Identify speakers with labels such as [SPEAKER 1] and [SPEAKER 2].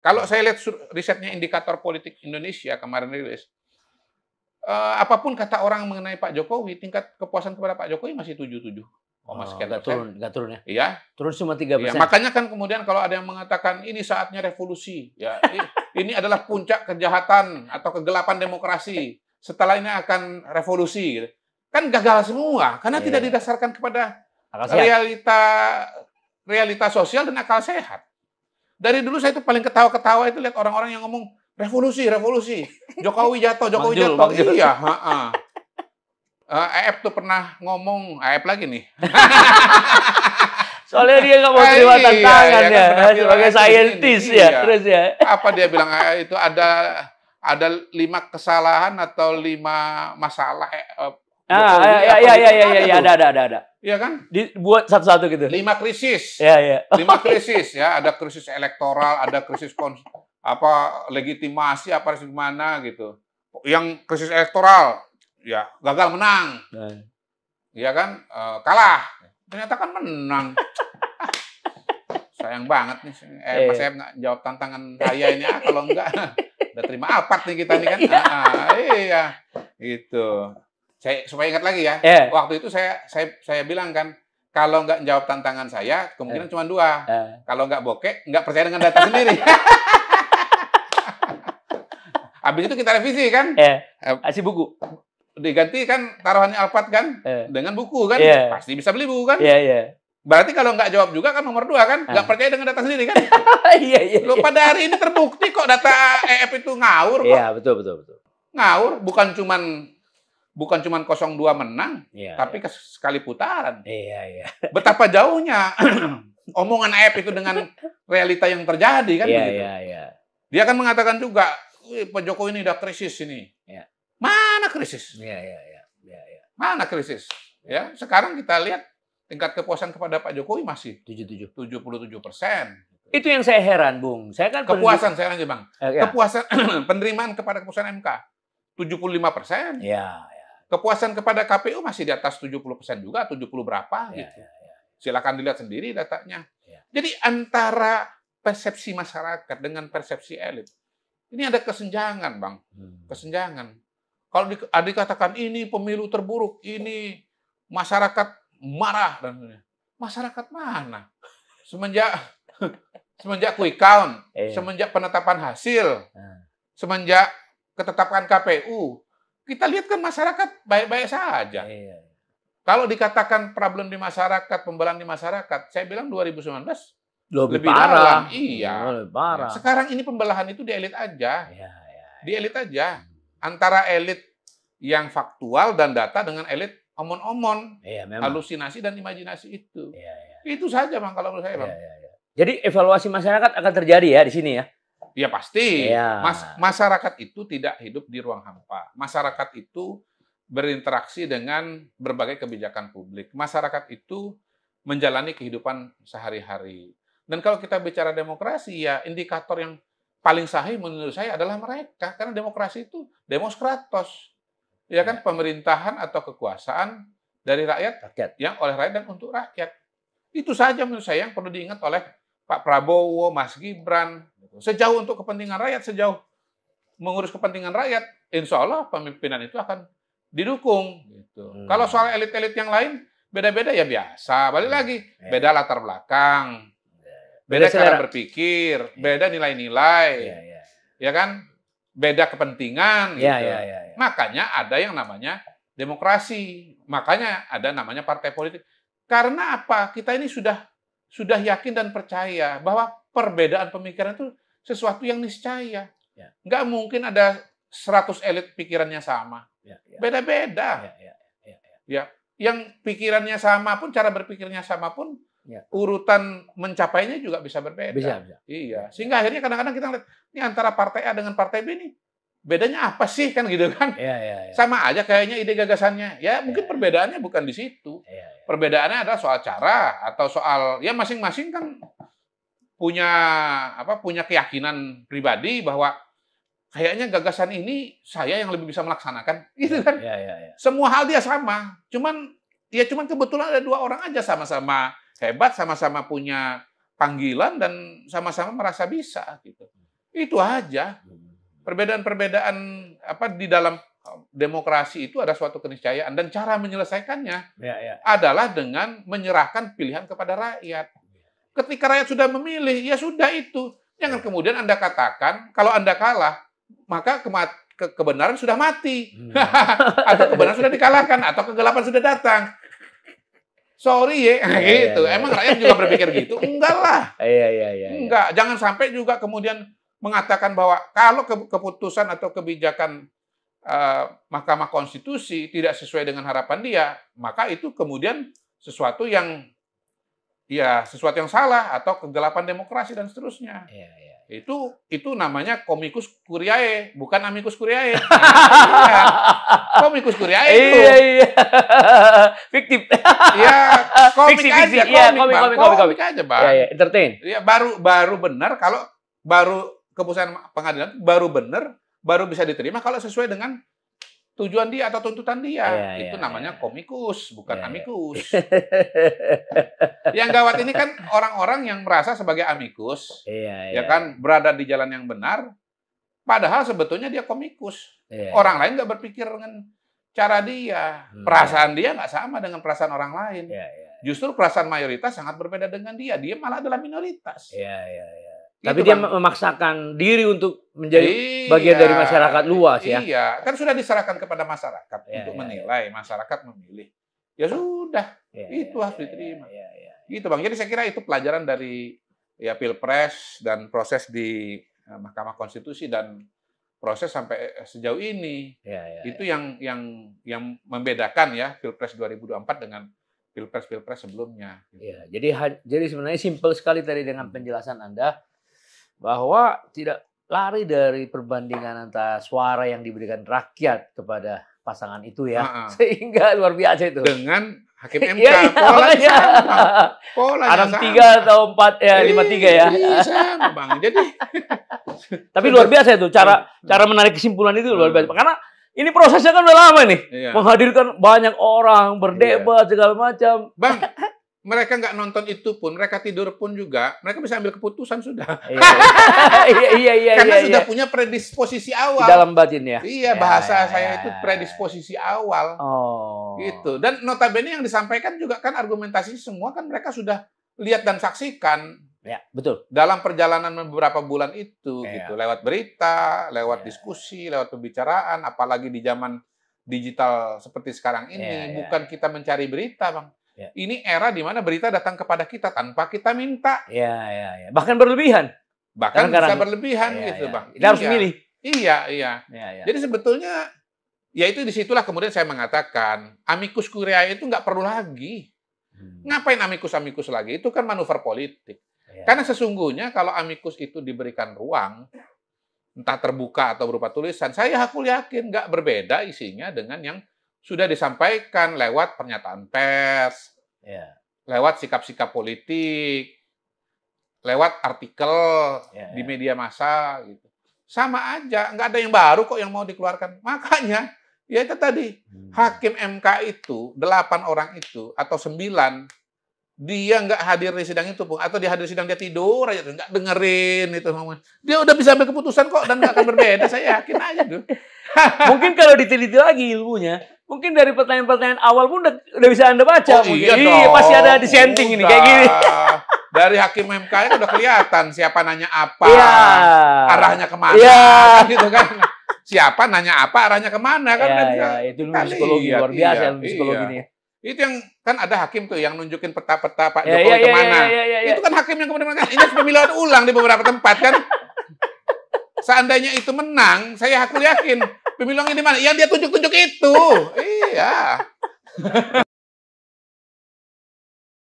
[SPEAKER 1] Kalau saya lihat risetnya Indikator Politik Indonesia kemarin rilis, apapun kata orang mengenai Pak Jokowi, tingkat kepuasan kepada Pak Jokowi masih 77, sekian persen.
[SPEAKER 2] Nggak turun ya?
[SPEAKER 1] Iya.
[SPEAKER 2] Turun cuma 3%.
[SPEAKER 1] Iya, makanya kan kemudian kalau ada yang mengatakan ini saatnya revolusi, ya ini adalah puncak kejahatan atau kegelapan demokrasi. Setelah ini akan revolusi, gitu. Kan gagal semua karena tidak didasarkan kepada realita sosial dan akal sehat. Dari dulu saya itu paling ketawa-ketawa itu lihat orang-orang yang ngomong revolusi, revolusi. Jokowi jatuh, Jokowi jatuh. Iya, AF tuh pernah ngomong, AF lagi nih.
[SPEAKER 2] Soalnya dia nggak mau terima tantangan ya, sebagai saintis ya. Terus ya. Apa
[SPEAKER 1] dia bilang itu ada 5 kesalahan atau 5 masalah.
[SPEAKER 2] Ada.
[SPEAKER 1] Iya kan?
[SPEAKER 2] Dibuat satu-satu gitu.
[SPEAKER 1] 5 krisis.
[SPEAKER 2] Iya.
[SPEAKER 1] 5 krisis ya, ada krisis elektoral, ada krisis legitimasi apa gimana gitu. Yang krisis elektoral ya gagal menang. Iya kan? Kalah. Ternyata kan menang. Sayang banget nih. Mas saya nggak jawab tantangan saya ini. Kalau enggak udah terima alpat nih kita nih kan. Iya. Gitu. Supaya ingat lagi ya, waktu itu saya bilang kan, kalau nggak jawab tantangan saya, kemungkinan cuma 2. Kalau nggak bokeh, nggak percaya dengan data sendiri. Habis itu kita revisi kan?
[SPEAKER 2] Kasih buku.
[SPEAKER 1] Diganti kan taruhannya Alphard kan? Dengan buku kan? Pasti bisa beli buku kan? Berarti kalau nggak jawab juga kan nomor 2 kan? Nggak percaya dengan data sendiri kan? Loh, pada hari ini terbukti kok data EF itu ngawur kok.
[SPEAKER 2] Iya, betul.
[SPEAKER 1] Ngawur, bukan cuman 0-2 menang, tapi sekali putaran.
[SPEAKER 2] Iya.
[SPEAKER 1] Betapa jauhnya omongan AF itu dengan realita yang terjadi kan begitu.
[SPEAKER 2] Iya.
[SPEAKER 1] Dia kan mengatakan juga, Pak Jokowi ini udah krisis ini. Mana krisis?
[SPEAKER 2] Iya.
[SPEAKER 1] Mana krisis? Ya, sekarang kita lihat tingkat kepuasan kepada Pak Jokowi masih 77%.
[SPEAKER 2] Itu yang saya heran, Bung. Saya kan
[SPEAKER 1] kepuasan saya lanjut, Bang. Kepuasan penerimaan kepada keputusan MK 75%.
[SPEAKER 2] Iya.
[SPEAKER 1] Kepuasan kepada KPU masih di atas 70% juga, 70 berapa gitu. Silakan dilihat sendiri datanya. Jadi antara persepsi masyarakat dengan persepsi elit, ini ada kesenjangan, Bang. Kesenjangan. Kalau dikatakan ini pemilu terburuk, ini masyarakat marah dan masyarakat mana? Semenjak quick count, semenjak penetapan hasil, semenjak ketetapan KPU, kita lihat kan masyarakat baik-baik saja. Kalau dikatakan problem di masyarakat, pembelahan di masyarakat, saya bilang 2019 lebih parah. Iya.
[SPEAKER 2] Lebih parah.
[SPEAKER 1] Sekarang ini pembelahan itu di elit aja. Di elit aja. Antara elit yang faktual dan data dengan elit omon-omon, halusinasi dan imajinasi itu. Itu saja, Bang, kalau menurut saya, Bang.
[SPEAKER 2] Jadi evaluasi masyarakat akan terjadi ya di sini ya?
[SPEAKER 1] Ya pasti. Masyarakat itu tidak hidup di ruang hampa. Masyarakat itu berinteraksi dengan berbagai kebijakan publik. Masyarakat itu menjalani kehidupan sehari-hari. Dan kalau kita bicara demokrasi, ya indikator yang paling sahih menurut saya adalah mereka. Karena demokrasi itu demos kratos. Ya kan, pemerintahan atau kekuasaan dari rakyat yang oleh rakyat dan untuk rakyat. Itu saja menurut saya yang perlu diingat oleh Pak Prabowo, Mas Gibran. Sejauh untuk kepentingan rakyat, sejauh mengurus kepentingan rakyat, insya Allah pemimpinan itu akan didukung. Gitu. Kalau soal elit-elit yang lain, beda-beda ya biasa. Balik lagi, beda latar belakang, beda cara berpikir, beda nilai-nilai, ya kan, beda kepentingan. Gitu. Makanya ada yang namanya demokrasi, makanya ada namanya partai politik. Karena apa? Kita ini sudah yakin dan percaya bahwa perbedaan pemikiran itu sesuatu yang niscaya. Nggak mungkin ada 100 elit pikirannya sama. Beda-beda. Ya, yang pikirannya sama pun, cara berpikirnya sama pun, urutan mencapainya juga bisa berbeda.
[SPEAKER 2] Bisa.
[SPEAKER 1] Iya. Sehingga akhirnya kadang-kadang kita lihat ini antara partai A dengan partai B ini bedanya apa sih kan gitu kan? Sama aja kayaknya ide gagasannya. Ya mungkin perbedaannya bukan di situ. Perbedaannya adalah soal cara atau soal ya masing-masing kan punya keyakinan pribadi bahwa kayaknya gagasan ini saya yang lebih bisa melaksanakan, gitu kan? Semua hal dia sama, cuman kebetulan ada 2 orang aja sama-sama hebat, sama-sama punya panggilan dan sama-sama merasa bisa, gitu. Itu aja. Perbedaan-perbedaan di dalam demokrasi itu ada suatu keniscayaan, dan cara menyelesaikannya adalah dengan menyerahkan pilihan kepada rakyat. Ketika rakyat sudah memilih, ya sudah itu. Jangan kemudian Anda katakan kalau Anda kalah, maka kebenaran sudah mati. Atau kebenaran sudah dikalahkan, atau kegelapan sudah datang. Sorry ya, gitu. Emang rakyat juga berpikir gitu? Enggak lah. Enggak. Jangan sampai juga kemudian mengatakan bahwa kalau keputusan atau kebijakan Mahkamah Konstitusi tidak sesuai dengan harapan dia, maka itu kemudian sesuatu yang salah atau kegelapan demokrasi dan seterusnya. Itu namanya komikus curiae, bukan amicus curiae. Komikus curiae itu.
[SPEAKER 2] Fiktif.
[SPEAKER 1] Ya, komik aja, komik aja, Bang.
[SPEAKER 2] Entertain.
[SPEAKER 1] Ya, baru benar kalau keputusan pengadilan baru benar, baru bisa diterima kalau sesuai dengan tujuan dia atau tuntutan dia. Itu namanya komikus, bukan amicus. Yang gawat ini kan orang-orang yang merasa sebagai amicus, ya kan, berada di jalan yang benar, padahal sebetulnya dia komikus. Orang lain nggak berpikir dengan cara dia. Perasaan dia nggak sama dengan perasaan orang lain. Justru perasaan mayoritas sangat berbeda dengan dia. Dia malah adalah minoritas.
[SPEAKER 2] Tapi dia memaksakan diri untuk menjadi bagian dari masyarakat luas ya.
[SPEAKER 1] Iya, kan sudah diserahkan kepada masyarakat untuk menilai, masyarakat memilih. Ya sudah, itu harus diterima. Gitu Bang. Jadi saya kira itu pelajaran dari Pilpres dan proses di Mahkamah Konstitusi dan proses sampai sejauh ini. Itu yang membedakan ya Pilpres 2024 dengan Pilpres sebelumnya.
[SPEAKER 2] Jadi sebenarnya simpel sekali tadi dengan penjelasan Anda, bahwa tidak lari dari perbandingan antara suara yang diberikan rakyat kepada pasangan itu ya. Sehingga luar biasa itu.
[SPEAKER 1] Dengan Hakim MK. Polanya
[SPEAKER 2] sama. 3 atau 4, 5-3 ya.
[SPEAKER 1] Sama Bang. Jadi
[SPEAKER 2] tapi luar biasa itu. Cara menarik kesimpulan itu luar biasa. Karena ini prosesnya kan udah lama nih. Menghadirkan banyak orang, berdebat, segala macam.
[SPEAKER 1] Bang, mereka nggak nonton itu pun, mereka tidur pun juga, mereka bisa ambil keputusan sudah. Karena sudah punya predisposisi awal.
[SPEAKER 2] Di dalam batin ya.
[SPEAKER 1] Iya, bahasa saya itu predisposisi awal. Gitu. Dan notabene yang disampaikan juga kan argumentasinya semua kan mereka sudah lihat dan saksikan.
[SPEAKER 2] Ya, betul.
[SPEAKER 1] Dalam perjalanan beberapa bulan itu, gitu. Lewat berita, lewat diskusi, lewat pembicaraan, apalagi di zaman digital seperti sekarang ini, bukan kita mencari berita, Bang. Ini era di mana berita datang kepada kita tanpa kita minta.
[SPEAKER 2] Bahkan berlebihan.
[SPEAKER 1] Bahkan bisa berlebihan gitu, Bang.
[SPEAKER 2] Kita harus milih.
[SPEAKER 1] Iya. Jadi sebetulnya, ya itu disitulah kemudian saya mengatakan, amicus curiae itu nggak perlu lagi. Ngapain amicus lagi? Itu kan manuver politik. Karena sesungguhnya kalau amicus itu diberikan ruang, entah terbuka atau berupa tulisan, saya yakin nggak berbeda isinya dengan yang sudah disampaikan lewat pernyataan pers, lewat sikap-sikap politik, lewat artikel di media massa, gitu. Sama aja, nggak ada yang baru kok yang mau dikeluarkan. Makanya, ya itu tadi, Hakim MK itu, 8 orang itu, atau 9, dia nggak hadir di sidang itu pun, atau dia hadir di sidang dia tidur aja, nggak dengerin itu. Dia udah bisa ambil keputusan kok, dan nggak akan berbeda, saya yakin aja tuh.
[SPEAKER 2] Mungkin kalau diteliti lagi ilmunya, mungkin dari pertanyaan-pertanyaan awal pun udah bisa Anda baca. Pasti ada dissenting ini kayak gini.
[SPEAKER 1] Dari Hakim MK itu udah kelihatan siapa nanya apa, arahnya kemana, kan gitu kan. Siapa nanya apa, arahnya kemana kan.
[SPEAKER 2] Itu psikologi luar biasa, psikologi ini.
[SPEAKER 1] Itu yang kan ada hakim tuh yang nunjukin peta-peta Pak Jokowi kemana. Itu kan hakim yang kemudian mengatakan ini pemilihan ulang di beberapa tempat kan. Seandainya itu menang, saya yakin pemilihan ini mana? Yang dia tunjuk-tunjuk itu. Iya.